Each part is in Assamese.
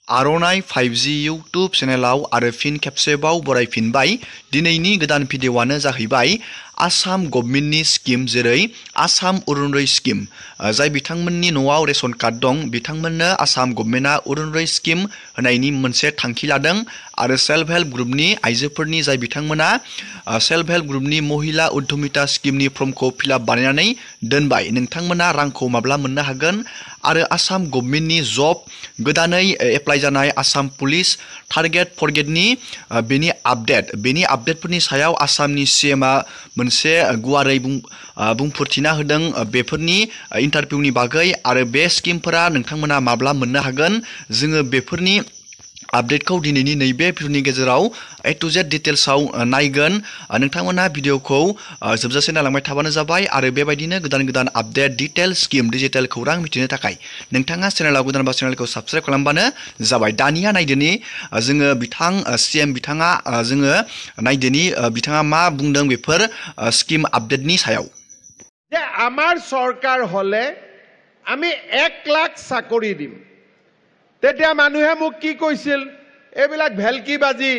आर'नाइ 5G इउटुब चेनेलाव आरो फिन खेबसेबाव बरायफिनबाय। दिनैनि गोदान भिडिअ'आनो जाहैबाय आसाम गभर्नमेन्टनि स्किम जेरै आसाम अरुणोदय स्किम। जाय बिथांमोननि न'आव रेशन कार्ड दं बिथांमोननो आसाम गभर्नमेन्टआ अरुणोदय स्किम होनायनि मोनसे थांखि लादों आरो सेल्फ हेल्प ग्रुपनि आइजोफोरनि जाय बिथांमोना सेल्फ हेल्प ग्रुपनि महिला उद्यमिता स्किमनि फर्मखौ फिलआप बानायनानै दोनबाय नोंथांमोना रांखौ माब्ला मोननो हागोन आरो आसाम गभर्नमेन्टनि जब गोदानै एप्लाइ जानाय Assam police third grade fourth ग्रेडनि बेनि आपडेटफोरनि सायाव आसामनि सीएमआ मोनसे गुवारै बुंफोरथिना होदों बेफोरनि इन्टारभिउनि बागै आरो बे स्किमफोरा नोंथांमोना माब्ला मोननो हागोन जोङो बेफोरनि आपडेटखौ दिनैनि नैबे भिडिअनि गेजेराव ए टु जेड डिटेल्सआव नायगोन। नोंथांमोना भिडिअखौ जोबजासे नायलांबाय थाबानो जाबाय आरो बेबायदिनो गोदान गोदान आपडेट डिटेल स्किम डिजिटेल खौरां मिथिनो थाखाय नोंथाङा चेनेलाव गोदानबा चेनेलखौ साबस्क्राइब खालामबानो जाबाय। दानिया नायदोनि जोङो सीएम बिथाङा जोङो नायदोनि बिथाङा मा बुंदों बेफोर स्किम आपडेटनि सायाव। যে আমাৰ সৰকাৰ হলে আমি 1 লাখ চাকৰি দিম। তেতিয়া মানুহে মোক কি কৈছিল এইবিলাক ভেলকিবাজি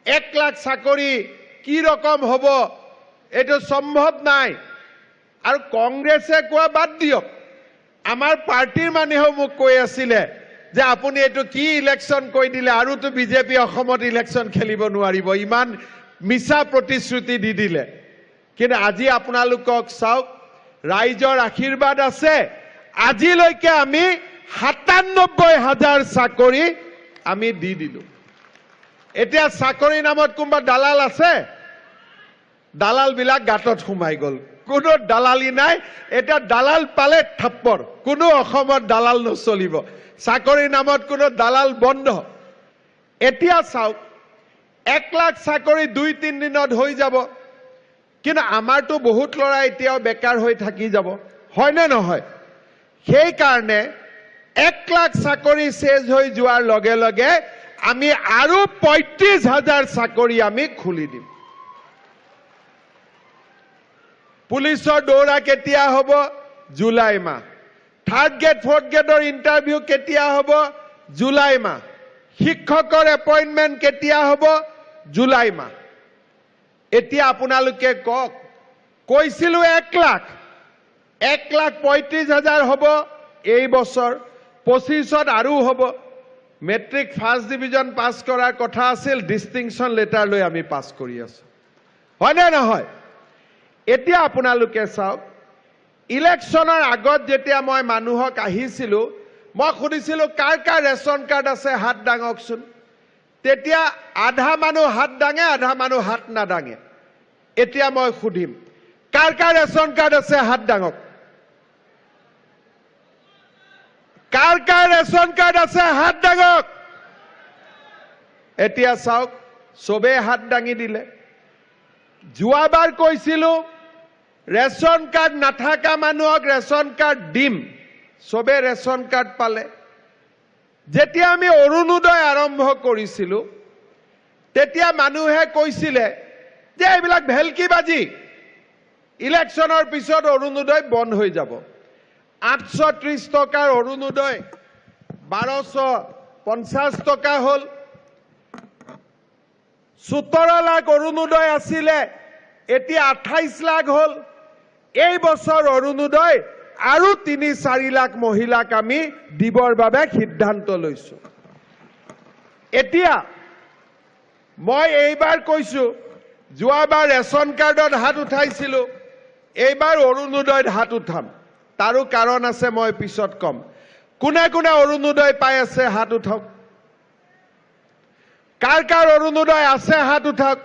1 লাখ চাকৰি কি ৰকম হ'ব এটো সম্ভৱ নাই আৰু কংগ্ৰেছে কোৱা বাদ দিয়ক আমাৰ পাৰ্টিৰ মানুহেও মোক কৈ আছিল যে আপুনি এটো কি ইলেকশন কৈ দিলে আৰু তো বিজেপি অসমত ইলেকশন খেলিব নোৱাৰিব ইমান মিছা প্ৰতিশ্ৰুতি দি দিলে। কিন্তু আজি আপোনালোকক চাওক ৰাইজৰ আশীৰ্বাদ আছে আজিলৈকে আমি ৯৭,০০০ চাকৰি আমি দি দিলো। এতিয়া চাকৰি নামত কোনবা দালাল আছে দালাল বিলাক গাটত সোমাই গল কোনো দালালি নাই এটা দালাল পালে থাপ্পৰ কোনো অসমত দালাল নচলিব চাকৰি নামত কোনো দালাল বন্ধ। এতিয়া চাওক 1 লাখ চাকৰি 2-3 দিনত হৈ যাব কিন্তু আমাৰটো বহুত লৰা এতিয়াও বেকাৰ হৈ থাকি যাব হয় না নহয়। সেই কাৰণে 1 লাখ চাকৰি শেষ হৈ যোৱাৰ লগে লগে আমি আৰু ৩৫,০০০ চাকৰি আমি খুলি দিম। পুলিচৰ দৌৰা কেতিয়া হ'ব জুলাই মাহ থাৰ্ড গ্ৰেড ফৰ্থ গ্ৰেডৰ ইন্টাৰভিউ কেতিয়া হ'ব জুলাই মাহ শিক্ষকৰ এপইন্টমেন্ট কেতিয়া হ'ব জুলাই মাহ। এতিয়া আপোনালোকে কক কৈছিলো 1,৩৫,০০০ হ'ব এই বছৰ 25ত আৰু হ'ব। মেট্ৰিক ফাৰ্ষ্ট ডিভিজন পাছ কৰাৰ কথা আছিল ডিস্টিংশন লেটাৰ লৈ আমি পাছ কৰি আছো হয় না নহয়। এতিয়া আপোনালোকে চাওক ইলেকশনৰ আগত যেতিয়া মই মানুহক আহিছিলো মই খুদিছিলো কাৰ কাৰ ৰেশন কাৰ্ড আছে হাত দাঙকচোন তেতিয়া আধা মানুহ হাত দাঙে আধা মানুহ হাত নাদাঙে। এতিয়া মই খুদিম কাৰ কাৰ ৰেশন কাৰ্ড আছে হাত দাঙক কাৰ কাৰ ৰেশন কাৰ্ড আছে হাত দাঙক। এতিয়া চাওক সবে হাত দাঙি দিলে। যোৱাবাৰ কৈছিলো ৰেশন কাৰ্ড নাথাকা মানুহক ৰেশন কাৰ্ড দিম সবে ৰেশন কাৰ্ড পালে। যেতিয়া আমি অৰুণোদয় আৰম্ভ কৰিছিলো তেতিয়া মানুহে কৈছিলে যে এইবিলাক ভেলকিবাজি ইলেকশনৰ পিছত অৰুণোদয় বন্ধ হৈ যাব। 830 টকাৰ অৰুণোদয় 1250 টকা হল। 17 লাখ অৰুণোদয় আছিলে এতিয়া 28 লাখ হল। এই বছৰ অৰুণোদয় আৰু 3-4 লাখ মহিলাক আমি দিবৰ বাবে সিদ্ধান্ত লৈছো। এতিয়া মই এইবাৰ কৈছো যোৱাবাৰ ৰেশন কাৰ্ডত হাত উঠাইছিলো এইবাৰ অৰুণোদয়ত হাত উঠাম তাৰো কাৰণ আছে মই পিছত কম। কোনে কোনে অৰুণোদয় পাই আছে হাত উঠাওক কাৰ কাৰ অৰুণোদয় আছে হাত উঠাওক।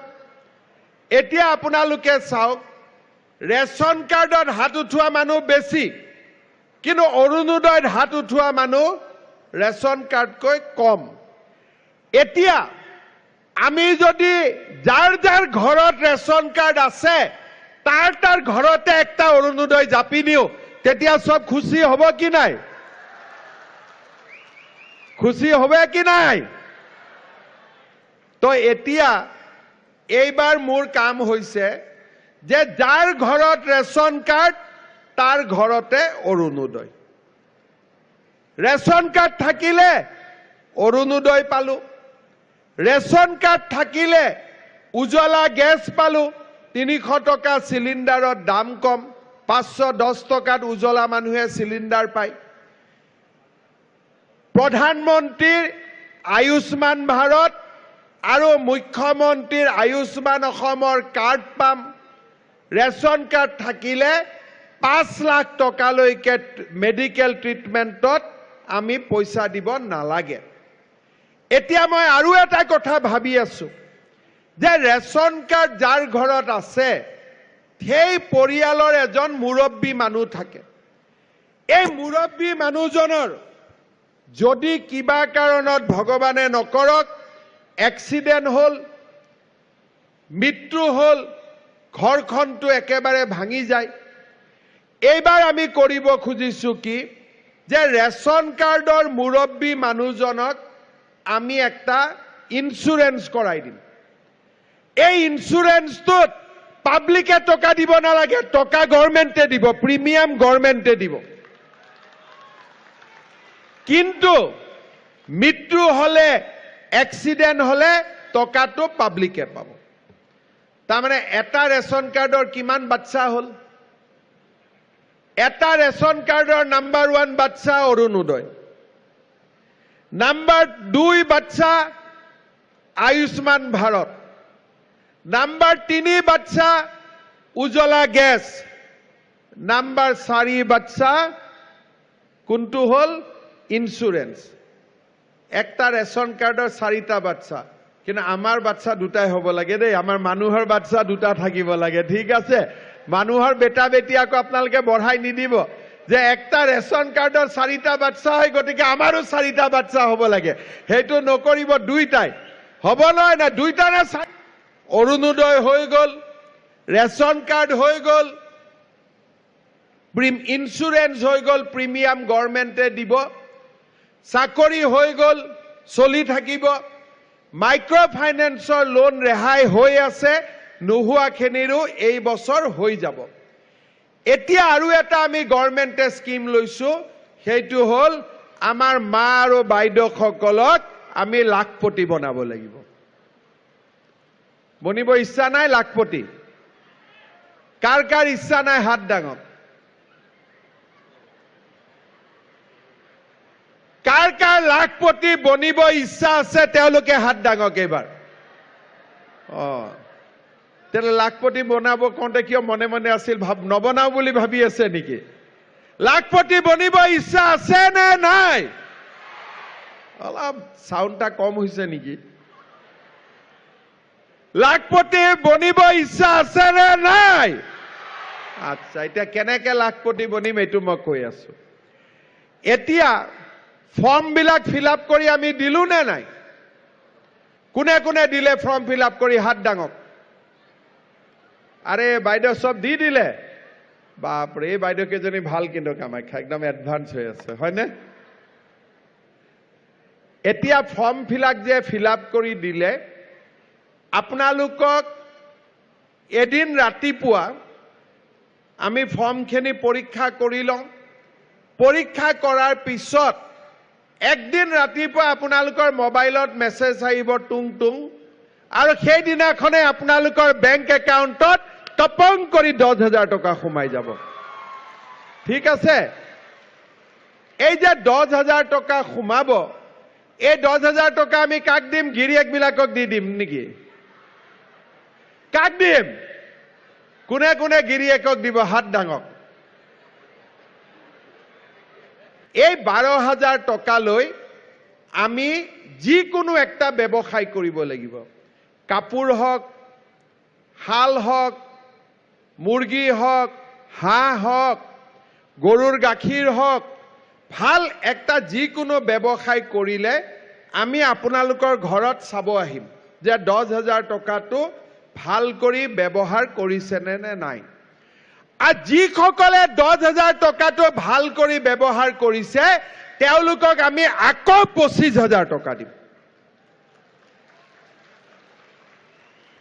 এতিয়া আপোনালোকে চাওক ৰেশন কাৰ্ডত হাত উঠোৱা মানুহ বেছি কিন্তু অৰুণোদয়ত হাত উঠোৱা মানুহ ৰেশন কাৰ্ডকৈ কম। এতিয়া আমি যদি যাৰ যাৰ ঘৰত ৰেশন কাৰ্ড আছে তাৰ ঘৰতে একটা অৰুণোদয় জাপি দিও তেতিয়া সব খুশি হ'ব কি নাই খুশি হবে কি নাই। তো এতিয়া এইবাৰ মোৰ কাম হৈছে যে যাৰ ঘৰত ৰেশন কাৰ্ড তাৰ ঘৰতে অৰুণোদয়। ৰেশন কাৰ্ড থাকিলে অৰুণোদয় পালো ৰেচন কাৰ্ড থাকিলে উজ্বলা গেছ পালো 300 টকা সিলিন্ডাৰৰ দাম কম 510 টকাত উজ্বলা মানুহে সিলিন্ডাৰ পায় প্ৰধানমন্ত্ৰীৰ আয়ুষ্মান ভাৰত আৰু মুখ্যমন্ত্ৰীৰ আয়ুষ্মান অসমৰ কাৰ্ড পাম ৰেচন কাৰ্ড থাকিলে 5 লাখ টকালৈকে মেডিকেল ট্ৰিটমেন্টত আমি পইচা দিব নালাগে এতিয়া মই আৰু এটা কথা ভাবি আছো যে ৰেচন কাৰ্ড যাৰ ঘৰত আছে সেই পৰিয়ালৰ এজন মুৰব্বী মানুহ থাকে এই মুৰব্বী মানুহজনৰ যদি কিবা কাৰণত ভগৱানে নকৰক এক্সিডেন্ট হল মৃত্যু হল ঘৰখনটো একেবাৰে ভাঙি যায় এইবাৰ আমি কৰিব খুজিছো কি যে ৰেচন কাৰ্ডৰ মুৰব্বী মানুহজনক আমি একটা ইন্স্যুৰেন্স কৰাই দিম এই ইন্স্যুৰেন্সটোত পাব্লিকে টকা দিব নালাগে টকা গভৰ্ণমেণ্টে দিব প্ৰিমিয়াম গভৰ্ণমেণ্টে দিব কিন্তু মৃত্যু হলে এক্সিডেন্ট হলে টকাটো পাব্লিকে পাব তাৰমানে এটা ৰেচন কাৰ্ডৰ কিমান বাচ্চা হল এটা ৰেচন কাৰ্ডৰ নাম্বাৰ 1 বাচ্চা অৰুণোদয় নাম্বাৰ 2 বাচ্চা আয়ুষ্মান ভাৰত নাম্বাৰ 3 বাচ্চা উজ্বলা গ্যাস নাম্বাৰ 4 বাচ্চা কোনটো হল ইন্স্যুৰেন্স একটা ৰেচন কাৰ্ডৰ 4টা বাচ্চা কিন্তু আমাৰ বাচ্চা দুটাই হ'ব লাগে দেই আমাৰ মানুহৰ বাচ্চা দুটা থাকিব লাগে ঠিক আছে মানুহৰ বেটা বেটি আকৌ আপোনালোকে বঢ়াই নিদিব যে একটা ৰেচন কাৰ্ডৰ 4টা বাচ্চা হয় গতিকে আমাৰো 4টা বাচ্চা হ'ব লাগে হেতু নকৰিব দুইটাই হ'ব নহয় না দুইটা না অৰুণোদয় হৈ গল ৰেচন কাৰ্ড হৈ গল ইন্স্যুৰেন্স হৈ গল প্ৰিমিয়াম গভৰ্ণমেণ্টে দিব চাকৰি হৈ গল চলি থাকিব মাইক্ৰ ফাইনেন্সৰ লোন ৰেহাই হৈ আছে নোহোৱাখিনিৰো এই বছৰ হৈ যাব এতিয়া আৰু এটা আমি গভৰ্ণমেণ্টে স্কিম লৈছো সেইটো হল আমাৰ মা আৰু বাইদেউসকলক আমি লাখপতি বনাব লাগিব বনিব ইচ্ছা নাই লাখপতি কাৰ কাৰ ইচ্ছা নাই হাত ডাঙক কাৰ কাৰ লাখপতি বনিব ইচ্ছা আছে তেওঁলোকে হাত ডাঙক এবাৰ তেলে লাখপতি বনাব কোনতে কিয় মনে মনে আছিল ভাব নবনাও বুলি ভাবি আছে নেকি লাখপতি বনিব ইচ্ছা আছে নে নাই অলপ সাউন্ডটা কম হৈছে নেকি লাখপতি বনিব ইচ্ছা আছে নে নাই আচ্ছা এতিয়া কেনেকে লাখপতি বনিম এটো মই কৈ আছো এতিয়া ফৰ্ম বিলাক ফিলআপ কৰি আমি দিলু নে নাই কোনে কোনে দিলে ফৰ্ম ফিলআপ কৰি হাত ডাঙক আরে বাইদেউ সব দি দিলে বাপরে বাইদেউ কেজনী ভাল কিন্তু কামাখ্যা একদম এডভান্স হৈ আছে হয়নে এতিয়া ফৰ্ম ফিলআপ কৰি দিলে আপোনালোকক এদিন ৰাতিপুৱা আমি ফৰ্মখিনি পৰীক্ষা কৰি লওঁ পৰীক্ষা কৰাৰ পিছত একদিন ৰাতিপুৱা আপোনালোকৰ মোবাইলত মেছেজ আহিব টুং টুং আৰু সেই দিনাখনে আপোনালোকৰ বেংক একাউণ্টত টপং কৰি 10,000 টকা সোমাই যাব ঠিক আছে এই যে 10,000 টকা সোমাব এই 10,000 টকা আমি কাক দিম গিৰিয়েক বিলাকক দি দিম নেকি কাক দিম কোনে কোনে গিৰিয়েকক দিব হাত ডাঙক এই 12,000 টকা লৈ আমি যিকোনো একটা ব্যৱসায় কৰিব লাগিব কাপোৰ হক হাল হক মুৰ্গী হক হাঁহ হক গৰুৰ গাখীৰ হক ভাল একটা যিকোনো ব্যৱসায় কৰিলে আমি আপোনালোকৰ ঘৰত চাব আহিম যে 10,000 টকাটো ভাল কৰি ব্যৱহাৰ কৰিছে নে নাই আৰু যিসকলে 10,000 টকাটো ভাল কৰি ব্যৱহাৰ কৰিছে তেওঁলোকক আমি আকৌ 25,000 টকা দিম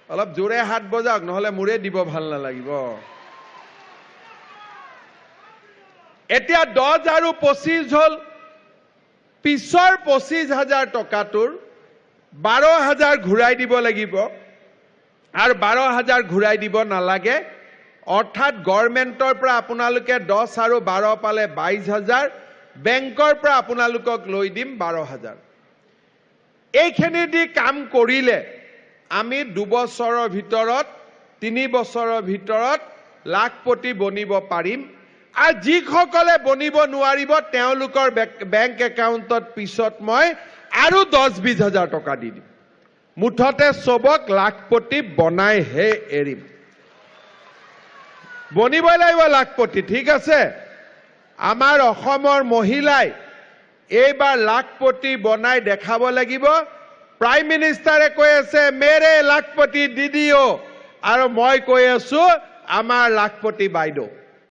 অলপ জোৰে হাত বজাওক নহলে মুৰে দিব ভাল নালাগিব এতিয়া 10 আৰু 25 হল পিছৰ 25,000 টকাটোৰ 12,000 ঘূৰাই দিব লাগিব আৰু 12,000 ঘূৰাই দিব নালাগে অৰ্থাৎ গভৰ্ণমেণ্টৰ পৰা আপোনালোকে 10 আৰু 12 পালে 22,000 বেংকৰ পৰা আপোনালোকক লৈ দিম 12,000 এইখিনি দি কাম কৰিলে আমি 2 বছৰৰ ভিতৰত 3 বছৰৰ ভিতৰত লাখপতি বনিব পাৰিম আৰু যিসকলে বনিব নোৱাৰিব তেওঁলোকৰ বেংক একাউণ্টত পিছত মই আৰু 10-20,000 টকা দি দিম মুঠতে সবক লাখপতি বনাইহে এৰিম বনিব লাগিব লাখপতি ঠিক আছে আমাৰ অসমৰ মহিলাই এইবাৰ লাখপতি বনাই দেখাব লাগিব প্ৰাইম মিনিষ্টাৰে কৈ আছে মেৰে লাখপতি দিদিও আৰু মই কৈ আছো আমাৰ লাখপতি বাইদেউ